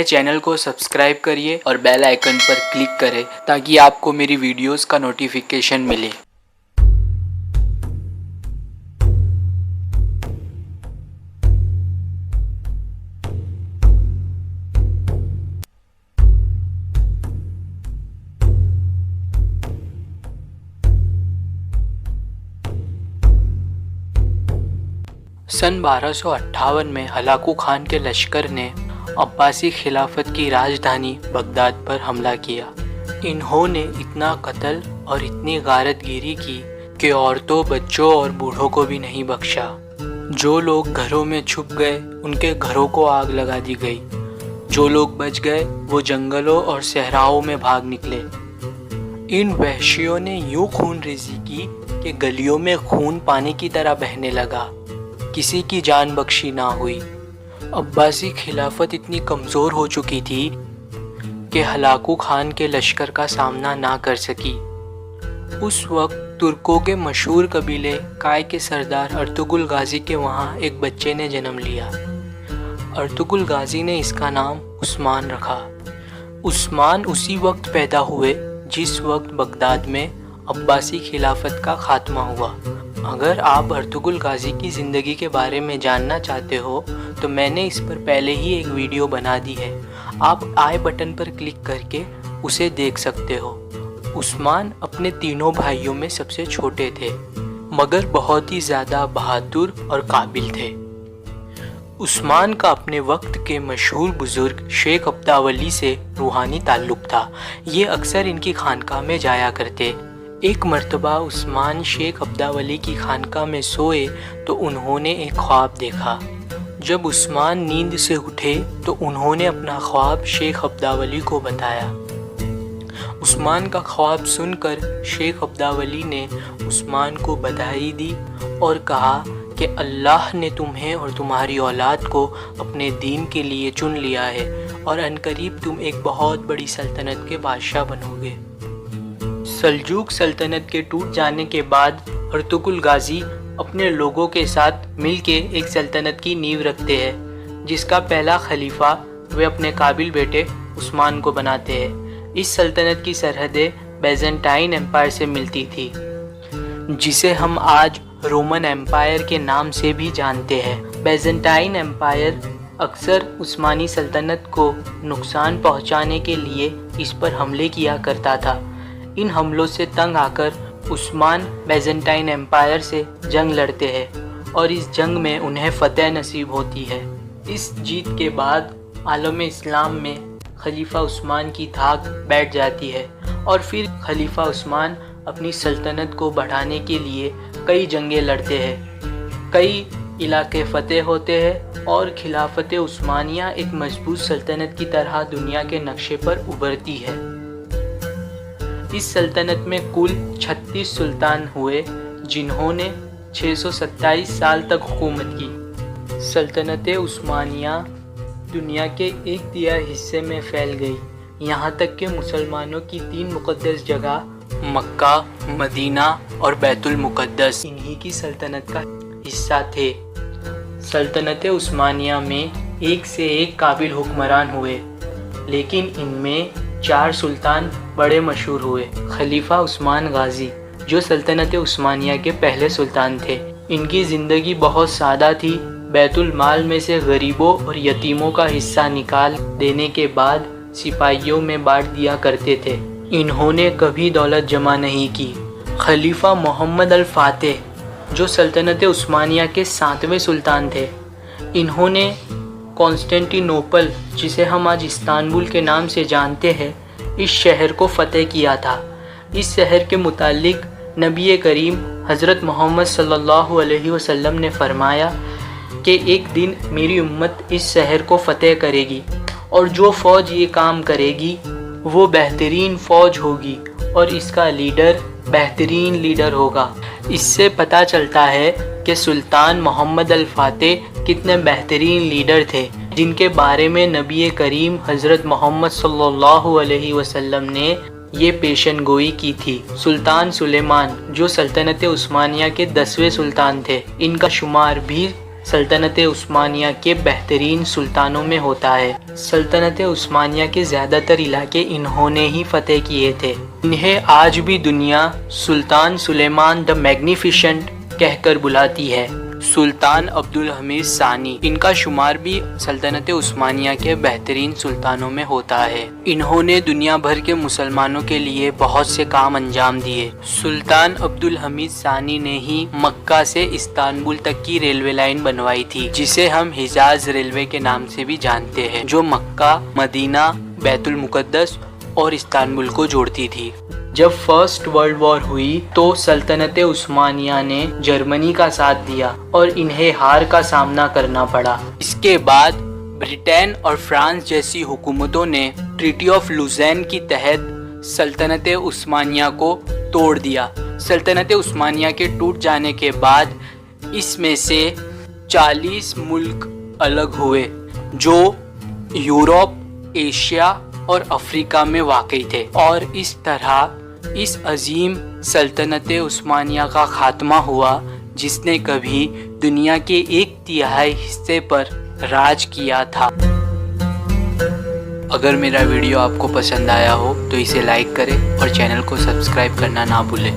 Channel کو subscribe کریے اور بیل آئیکن پر کلک کریں تاکہ آپ کو میری ویڈیوز کا نوٹیفیکیشن ملے۔ سن 1258 میں ہلاکو خان کے لشکر نے عباسی خلافت کی راجدھانی بغداد پر حملہ کیا۔ انہوں نے اتنا قتل اور اتنی غارت گیری کی کہ عورتوں، بچوں اور بوڑھوں کو بھی نہیں بخشا۔ جو لوگ گھروں میں چھپ گئے ان کے گھروں کو آگ لگا دی گئی۔ جو لوگ بچ گئے وہ جنگلوں اور صحراؤں میں بھاگ نکلے۔ ان وحشیوں نے یوں خون ریزی کی کہ گلیوں میں خون پانی کی طرح بہنے لگا، کسی کی جان بخشی نہ ہوئی۔ عباسی خلافت اتنی کمزور ہو چکی تھی کہ ہلاکو خان کے لشکر کا سامنا نہ کر سکی۔ اس وقت ترکوں کے مشہور قبیلے کائے کے سردار ارطغرل غازی کے وہاں ایک بچے نے جنم لیا۔ ارطغرل غازی نے اس کا نام عثمان رکھا۔ عثمان اسی وقت پیدا ہوئے جس وقت بغداد میں عباسی خلافت کا خاتمہ ہوا۔ اگر آپ ارطغرل غازی کی زندگی کے بارے میں جاننا چاہتے ہو تو میں نے اس پر پہلے ہی ایک ویڈیو بنا دی ہے، آپ آئی بٹن پر کلک کر کے اسے دیکھ سکتے ہو۔ عثمان اپنے تینوں بھائیوں میں سب سے چھوٹے تھے مگر بہت ہی زیادہ بہادر اور قابل تھے۔ عثمان کا اپنے وقت کے مشہور بزرگ شیخ عبداولی سے روحانی تعلق تھا۔ یہ اکثر ان کی خانقاہ میں جایا کرتے۔ ایک مرتبہ عثمان شیخ عبداولی کی خانقاہ میں سوئے تو انہوں نے ایک خواب دیکھا۔ جب عثمان نیند سے اٹھے تو انہوں نے اپنا خواب شیخ عبداولی کو بتایا۔ عثمان کا خواب سن کر شیخ عبداولی نے عثمان کو بدائی دی اور کہا کہ اللہ نے تمہیں اور تمہاری اولاد کو اپنے دین کے لیے چن لیا ہے اور عنقریب تم ایک بہت بڑی سلطنت کے بادشاہ بنو گے۔ سلجوق سلطنت کے ٹوٹ جانے کے بعد ارطغرل غازی اپنے لوگوں کے ساتھ مل کے ایک سلطنت کی نیو رکھتے ہیں جس کا پہلا خلیفہ وہ اپنے قابل بیٹے عثمان کو بناتے ہیں۔ اس سلطنت کی سرحدیں بیزنٹائن ایمپائر سے ملتی تھی جسے ہم آج رومن ایمپائر کے نام سے بھی جانتے ہیں۔ بیزنٹائن ایمپائر اکثر عثمانی سلطنت کو نقصان پہنچانے کے لیے اس پر حملے کیا کرتا تھا۔ ان حملوں سے تنگ آ کر عثمان بیزنٹائن ایمپائر سے جنگ لڑتے ہیں اور اس جنگ میں انہیں فتح نصیب ہوتی ہے۔ اس جیت کے بعد عالم اسلام میں خلیفہ عثمان کی دھاک بیٹھ جاتی ہے اور پھر خلیفہ عثمان اپنی سلطنت کو بڑھانے کے لیے کئی جنگیں لڑتے ہیں، کئی علاقے فتح ہوتے ہیں اور خلافت عثمانیہ ایک مضبوط سلطنت کی طرح دنیا کے نقشے پر ابھرتی ہے۔ اس سلطنت میں کل 36 سلطان ہوئے جنہوں نے 627 سال تک حکومت کی۔ سلطنت عثمانیہ دنیا کے 1/3 حصے میں پھیل گئی، یہاں تک کہ مسلمانوں کی 3 مقدس جگہ مکہ، مدینہ اور بیت المقدس انہی کی سلطنت کا حصہ تھے۔ سلطنت عثمانیہ میں ایک سے ایک قابل حکمران ہوئے لیکن ان میں 4 سلطان بڑے مشہور ہوئے۔ خلیفہ عثمان غازی جو سلطنت عثمانیہ کے پہلے سلطان تھے، ان کی زندگی بہت سادہ تھی۔ بیت المال میں سے غریبوں اور یتیموں کا حصہ نکال دینے کے بعد سپاہیوں میں بانٹ دیا کرتے تھے۔ انہوں نے کبھی دولت جمع نہیں کی۔ خلیفہ محمد الفاتح جو سلطنت عثمانیہ کے 7ویں سلطان تھے، انہوں نے کانسٹینٹی نوپل جسے ہم آج استنبول کے نام سے جانتے ہیں، اس شہر کو فتح کیا تھا۔ اس شہر کے متعلق نبی کریم حضرت محمد صلی اللہ علیہ وسلم نے فرمایا کہ ایک دن میری امت اس شہر کو فتح کرے گی اور جو فوج یہ کام کرے گی وہ بہترین فوج ہوگی اور اس کا لیڈر بہترین لیڈر ہوگا۔ اس سے پتہ چلتا ہے کہ سلطان محمد الفاتح کتنے بہترین لیڈر تھے جن کے بارے میں نبی کریم حضرت محمد صلی اللہ علیہ وسلم نے یہ پیشن گوئی کی تھی۔ سلطان سلیمان جو سلطنت عثمانیہ کے 10ویں سلطان تھے، ان کا شمار بھی سلطنت عثمانیہ کے بہترین سلطانوں میں ہوتا ہے۔ سلطنت عثمانیہ کے زیادہ تر علاقے انہوں نے ہی فتح کیے تھے۔ انہیں آج بھی دنیا سلطان سلیمان دی میگنیفیشنٹ کہہ کر بلاتی ہے۔ سلطان عبدالحمید ثانی، ان کا شمار بھی سلطنت عثمانیہ کے بہترین سلطانوں میں ہوتا ہے۔ انہوں نے دنیا بھر کے مسلمانوں کے لیے بہت سے کام انجام دیے۔ سلطان عبدالحمید ثانی نے ہی مکہ سے استنبول تک کی ریلوے لائن بنوائی تھی، جسے ہم حجاز ریلوے کے نام سے بھی جانتے ہیں، جو مکہ، مدینہ، بیت المقدس اور استنبول کو جوڑتی تھی۔ جب فرسٹ ورلڈ وار ہوئی تو سلطنت عثمانیہ نے جرمنی کا ساتھ دیا اور انہیں ہار کا سامنا کرنا پڑا۔ اس کے بعد برطانیہ اور فرانس جیسی حکومتوں نے ٹریٹی آف لوزین کی تحت سلطنت عثمانیہ کو توڑ دیا۔ سلطنت عثمانیہ کے ٹوٹ جانے کے بعد اس میں سے 40 ملک الگ ہوئے جو یورپ، ایشیا اور افریقہ میں واقع تھے، اور اس طرح اس عظیم سلطنت عثمانیہ کا خاتمہ ہوا جس نے کبھی دنیا کے 1/3 حصے پر راج کیا تھا۔ اگر میرا ویڈیو آپ کو پسند آیا ہو تو اسے لائک کریں اور چینل کو سبسکرائب کرنا نہ بھولیں۔